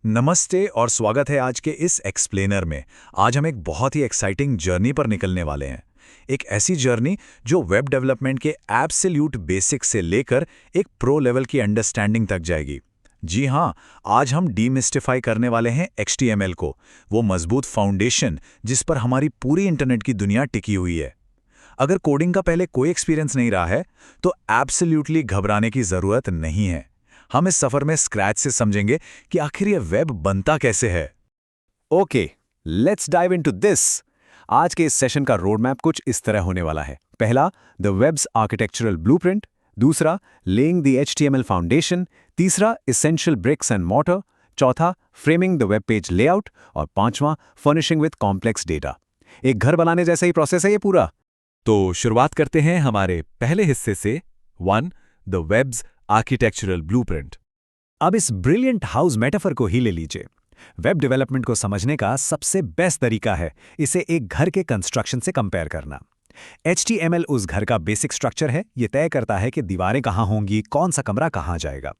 नमस्ते और स्वागत है आज के इस एक्सप्लेनर में। आज हम एक बहुत ही एक्साइटिंग जर्नी पर निकलने वाले हैं। एक ऐसी जर्नी जो वेब डेवलपमेंट के एब्सोल्यूट बेसिक्स से लेकर एक प्रो लेवल की अंडरस्टैंडिंग तक जाएगी। जी हाँ, आज हम डीमिस्टिफाई करने वाले हैं HTML को, वो मजबूत फाउंडेशन जिस पर हमारी पूरी इंटरनेट की दुनिया टिकी हुई है। अगर कोडिंग का पहले कोई एक्सपीरियंस नहीं रहा है तो एब्सोल्यूटली घबराने की ज़रूरत नहीं है। हम इस सफर में स्क्रैच से समझेंगे कि आखिर ये वेब बनता कैसे है। Okay, let's dive into this. आज के इस सेशन का रोड मैप कुछ इस तरह होने वाला है। पहला, द वेब्स आर्किटेक्चरल ब्लूप्रिंट। दूसरा, लेइंग द HTML फाउंडेशन। तीसरा, एसेंशियल ब्रिक्स एंड मॉर्टर। चौथा, framing the web page layout. और पांचवां, फर्निशिंग विद कॉम्प्लेक्स डेटा। एक घर बनाने जैसा ही प्रोसेस है ये पूरा। तो शुरुआत करते हैं हमारे पहले हिस्से से। 1. The webs architectural blueprint. अब इस ब्रिलियंट हाउस मेटाफर को ही ले लीजिए। वेब डेवलपमेंट को समझने का सबसे बेस्ट तरीका है इसे एक घर के कंस्ट्रक्शन से कंपेयर करना। HTML उस घर का बेसिक स्ट्रक्चर है, ये तय करता है कि दीवारें कहाँ होंगी, कौन सा कमरा कहाँ जाएगा।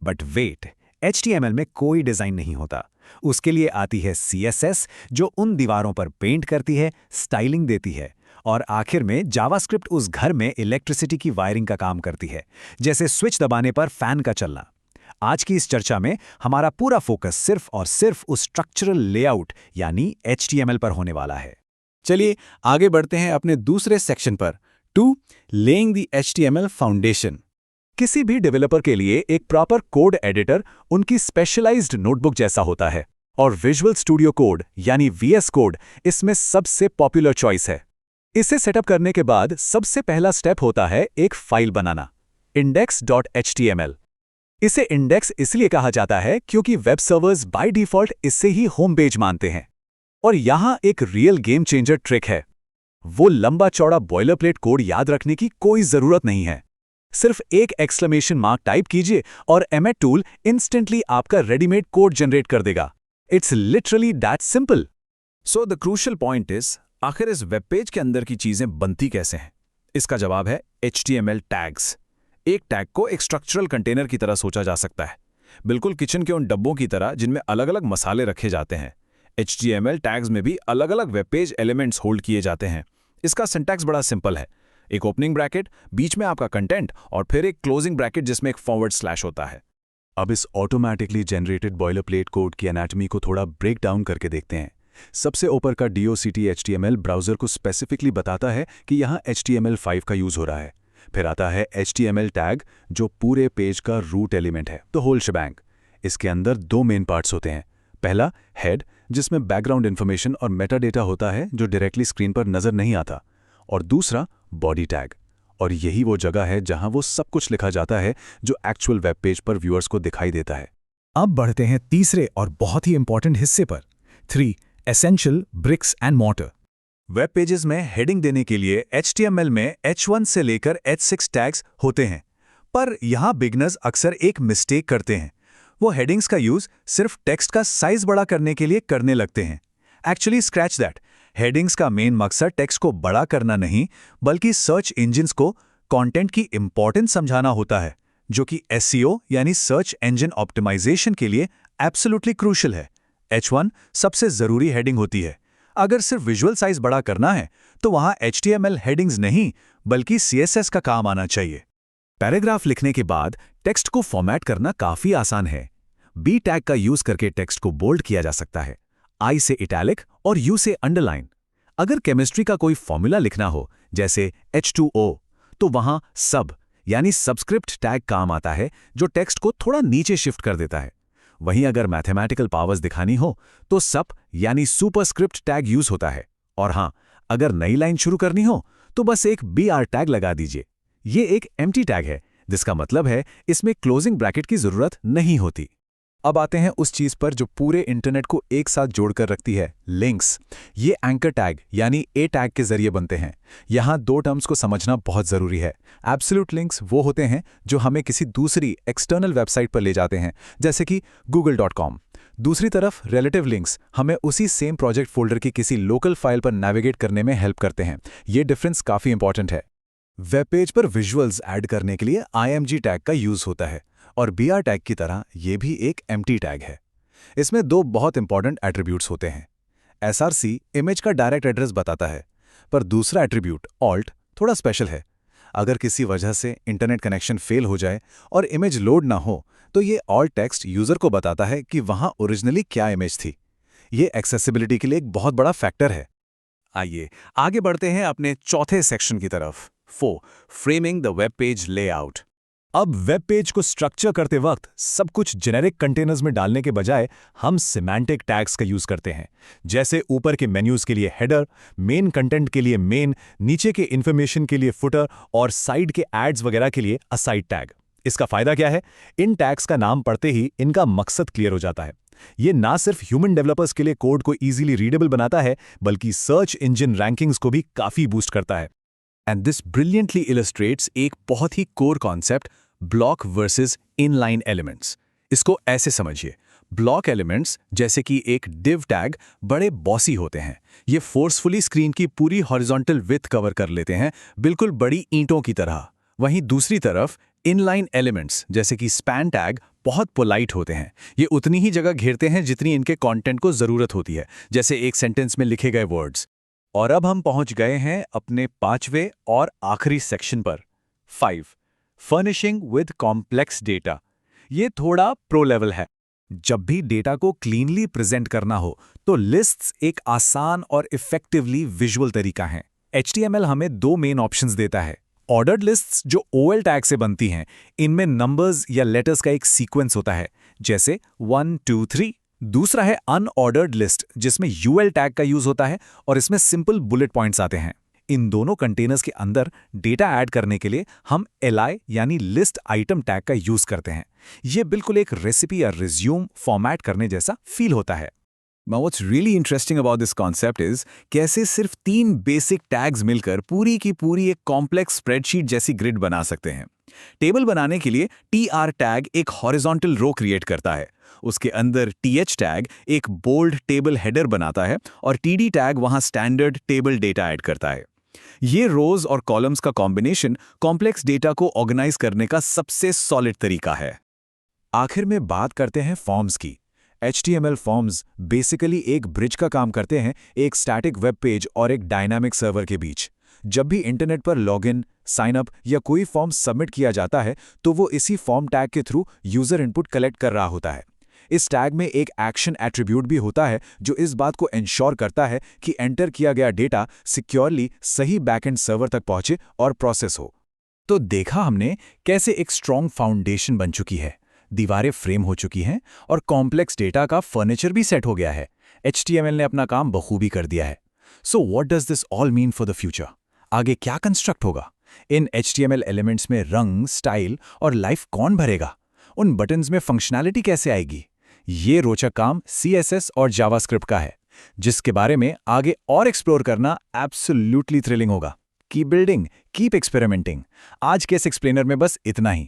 बट वेट, HTML में कोई डिजाइन नहीं होता। उसके लिए आती है CSS, जो उन दीवारों पर पेंट करती है, स्टाइलिंग देती है, और आखिर में जावास्क्रिप्ट उस घर में इलेक्ट्रिसिटी की वायरिंग का काम करती है, जैसे स्विच दबाने पर फैन का चलना। आज की इस चर्चा में हमारा पूरा फोकस सिर्फ और सिर्फ उस स्ट्रक्चरल लेआउट यानी HTML पर होने वाला है। चलिए आगे बढ़ते हैं अपने दूसरे सेक्शन पर। 2. Laying the HTML foundation. किसी भी डेवलपर के लिए एक प्रॉपर कोड एडिटर उनकी स्पेशलाइज्ड नोटबुक जैसा होता है, और विजुअल स्टूडियो कोड यानी VS कोड इसमें सबसे पॉपुलर चॉइस है। इसे सेटअप करने के बाद सबसे पहला स्टेप होता है एक फाइल बनाना, index.html। इसे इंडेक्स इसलिए कहा जाता है क्योंकि वेब सर्वर्स बाय डिफॉल्ट इससे ही होम पेज मानते हैं। और यहां एक रियल गेम चेंजर ट्रिक है। वो लंबा चौड़ा बॉयलरप्लेट कोड याद रखने की कोई जरूरत नहीं है। सिर्फ एक एक्सक्लेमेशन मार्क टाइप कीजिए और एमएट टूल इंस्टेंटली आपका रेडीमेड कोड जनरेट कर देगा। It's literally that simple. So the crucial point is, आखिर इस वेब पेज के अंदर की चीजें बनती कैसे हैं? इसका जवाब है HTML टैग्स। एक टैग को एक स्ट्रक्चरल कंटेनर की तरह सोचा जा सकता है, बिल्कुल किचन के उन डब्बों की तरह जिनमें अलग अलग मसाले रखे जाते हैं। HTML टैग्स में भी अलग अलग वेब पेज एलिमेंट्स होल्ड किए जाते हैं। इसका सिंटैक्स बड़ा सिंपल है। एक ओपनिंग ब्रैकेट, बीच में आपका कंटेंट, और फिर एक क्लोजिंग ब्रैकेट जिसमें एक फॉरवर्ड स्लैश होता है। अब इस ऑटोमैटिकली जनरेटेड बॉयलरप्लेट कोड की एनाटॉमी को थोड़ा ब्रेक डाउन करके देखते हैं। सबसे ऊपर का DOCT HTML ब्राउज़र को स्पेसिफिकली बताता है कि यहाँ HTML5 का यूज़ हो रहा है। फिर आता है HTML टैग, जो पूरे पेज का रूट एलिमेंट है, तो होल शबैंग। इसके अंदर दो मेन पार्ट्स होते हैं। पहला हेड, जिसमें बैकग्राउंड इन्फॉर्मेशन और मेटा डेटा होता है जो डायरेक्टली स्क्रीन पर नज़र नहीं आता। और दूसरा बॉडी टैग, और यही वो जगह है जहाँ वो सब कुछ लिखा जाता है जो एक्चुअल वेब पेज पर व्यूअर्स को दिखाई देता है। अब बढ़ते हैं तीसरे और बहुत ही इंपॉर्टेंट हिस्से पर। 3. Essential bricks and mortar. Web pages में हेडिंग देने के लिए HTML में H1 से लेकर H6 टैग्स होते हैं, पर यहाँ बिगनर्स अक्सर एक मिस्टेक करते हैं। वो हेडिंग्स का यूज़ सिर्फ टेक्स्ट का साइज बड़ा करने के लिए करने लगते हैं। Actually scratch that. हेडिंग्स का मेन मकसद टेक्स्ट को बड़ा करना नहीं, बल्कि सर्च इंजिन्स को कंटेंट की इंपॉर्टेंस समझाना होता है, जो कि SEO यानी सर्च इंजन ऑप्टिमाइजेशन के लिए एब्सोल्युटली क्रूशियल है। H1 सबसे ज़रूरी हेडिंग होती है। अगर सिर्फ विजुअल साइज बड़ा करना है तो वहाँ HTML हेडिंग्स नहीं, बल्कि CSS का काम आना चाहिए। पैराग्राफ लिखने के बाद टेक्स्ट को फॉर्मेट करना काफी आसान है। B टैग का यूज करके टेक्स्ट को बोल्ड किया जा सकता है, I से इटैलिक और U से अंडरलाइन। अगर केमिस्ट्री का कोई फॉर्मूला लिखना हो, जैसे H2O, तो वहां सब यानी सबस्क्रिप्ट टैग काम आता है, जो टेक्स्ट को थोड़ा नीचे शिफ्ट कर देता है। वहीं अगर मैथमेटिकल पावर्स दिखानी हो तो सप यानी सुपरस्क्रिप्ट टैग यूज होता है। और हां, अगर नई लाइन शुरू करनी हो तो बस एक BR टैग लगा दीजिए। ये एक एम्प्टी टैग है, जिसका मतलब है इसमें क्लोजिंग ब्रैकेट की जरूरत नहीं होती। अब आते हैं उस चीज पर जो पूरे इंटरनेट को एक साथ जोड़कर रखती है, लिंक्स। ये एंकर टैग यानी A टैग के जरिए बनते हैं। यहाँ दो टर्म्स को समझना बहुत जरूरी है। एब्सोल्यूट लिंक्स वो होते हैं जो हमें किसी दूसरी एक्सटर्नल वेबसाइट पर ले जाते हैं, जैसे कि google.com। दूसरी तरफ रिलेटिव लिंक्स हमें उसी सेम प्रोजेक्ट फोल्डर की किसी लोकल फाइल पर नेविगेट करने में हेल्प करते हैं। ये डिफरेंस काफी इंपॉर्टेंट है। वेब पेज पर विजुअल्स ऐड करने के लिए IMG टैग का यूज होता है, और BR टैग की तरह ये भी एक एम्प्टी टैग है। इसमें दो बहुत इंपॉर्टेंट एट्रीब्यूट्स होते हैं। SRC इमेज का डायरेक्ट एड्रेस बताता है, पर दूसरा एट्रीब्यूट ऑल्ट थोड़ा स्पेशल है। अगर किसी वजह से इंटरनेट कनेक्शन फेल हो जाए और इमेज लोड ना हो, तो ये ऑल्ट टेक्स्ट यूजर को बताता है कि वहां ओरिजिनली क्या इमेज थी। ये एक्सेसिबिलिटी के लिए एक बहुत बड़ा फैक्टर है। आइए आगे बढ़ते हैं अपने चौथे सेक्शन की तरफ। 4. Framing the web page layout. अब वेब पेज को स्ट्रक्चर करते वक्त सब कुछ जेनेरिक कंटेनर्स में डालने के बजाय हम सिमेंटिक टैग्स का यूज करते हैं। जैसे ऊपर के मेन्यूज के लिए हेडर, मेन कंटेंट के लिए मेन, नीचे के इंफॉर्मेशन के लिए फुटर और साइड के एड्स वगैरह के लिए असाइड टैग। इसका फायदा क्या है? इन टैग्स का नाम पढ़ते ही इनका मकसद क्लियर हो जाता है। ये ना सिर्फ ह्यूमन डेवलपर्स के लिए कोड को इजीली रीडेबल बनाता है, बल्कि सर्च इंजन रैंकिंग्स को भी काफी बूस्ट करता है। एंड दिस ब्रिलियंटली इलस्ट्रेट्स एक बहुत ही core concept, block versus inline elements. इसको ऐसे समझिए, ब्लॉक एलिमेंट्स जैसे कि एक div टैग बड़े बॉसी होते हैं। ये फोर्सफुली स्क्रीन की पूरी हॉरिजॉन्टल विड्थ कवर कर लेते हैं, बिल्कुल बड़ी ईंटों की तरह। वहीं दूसरी तरफ इनलाइन एलिमेंट्स जैसे कि स्पैन टैग बहुत पोलाइट होते हैं। ये उतनी ही जगह घेरते हैं जितनी इनके कंटेंट को जरूरत होती है, जैसे एक सेंटेंस में लिखे गए वर्ड्स। और अब हम पहुंच गए हैं अपने पांचवें और आखिरी सेक्शन पर। 5. Furnishing with complex data. ये थोड़ा प्रो लेवल है। जब भी डेटा को क्लीनली प्रेजेंट करना हो, तो लिस्ट्स एक आसान और इफेक्टिवली विजुअल तरीका है। HTML हमें दो मेन ऑप्शंस देता है। ऑर्डर्ड लिस्ट्स जो OL टैग से बनती हैं, इनमें नंबर्स या लेटर्स का एक सीक्वेंस होता है, जैसे 1 2 3। दूसरा है अनऑर्डर्ड लिस्ट, जिसमें UL टैग का यूज होता है और इसमें सिंपल बुलेट पॉइंट्स आते हैं। इन दोनों कंटेनर्स के अंदर डेटा ऐड करने के लिए हम LI यानी लिस्ट आइटम टैग का यूज करते हैं। यह बिल्कुल एक रेसिपी या रिज्यूम फॉर्मेट करने जैसा फील होता है। Now what's really interesting about this concept is कैसे सिर्फ 3 बेसिक टैग्स मिलकर पूरी की पूरी एक कॉम्प्लेक्स स्प्रेडशीट जैसी ग्रिड बना सकते हैं। टेबल बनाने के लिए TR टैग एक हॉरिजॉन्टल रो क्रिएट करता है। उसके अंदर TH टैग एक बोल्ड टेबल हेडर बनाता है और TD टैग वहां स्टैंडर्ड टेबल डेटा ऐड करता है। ये रोज और कॉलम्स का कॉम्बिनेशन कॉम्प्लेक्स डेटा को ऑर्गेनाइज करने का सबसे सॉलिड तरीका है। आखिर में बात करते हैं फॉर्म्स की। HTML फॉर्म्स बेसिकली एक ब्रिज का काम करते हैं, एक स्टैटिक वेब पेज और एक डायनामिक सर्वर के बीच। जब भी इंटरनेट पर लॉगिन, साइन अप या कोई फॉर्म सबमिट किया जाता है, तो वो इसी फॉर्म टैग के थ्रू यूजर इनपुट कलेक्ट कर रहा होता है। इस टैग में एक एक्शन एट्रीब्यूट भी होता है जो इस बात को इंश्योर करता है कि एंटर किया गया डेटा सिक्योरली सही बैकएंड सर्वर तक पहुंचे और प्रोसेस हो। तो देखा हमने कैसे एक स्ट्रॉन्ग फाउंडेशन बन चुकी है, दीवारें फ्रेम हो चुकी हैं और कॉम्प्लेक्स डेटा का फर्नीचर भी सेट हो गया है। HTML ने अपना काम बखूबी कर दिया है। So what does this all mean for the future? आगे क्या कंस्ट्रक्ट होगा? इन HTML एलिमेंट्स में रंग, स्टाइल और लाइफ कौन भरेगा? उन बटन्स में फंक्शनैलिटी कैसे आएगी? ये रोचक काम CSS और जावास्क्रिप्ट का है, जिसके बारे में आगे और एक्सप्लोर करना एब्सोल्युटली थ्रिलिंग होगा। Keep building, keep experimenting. आज के इस एक्सप्लेनर में बस इतना ही।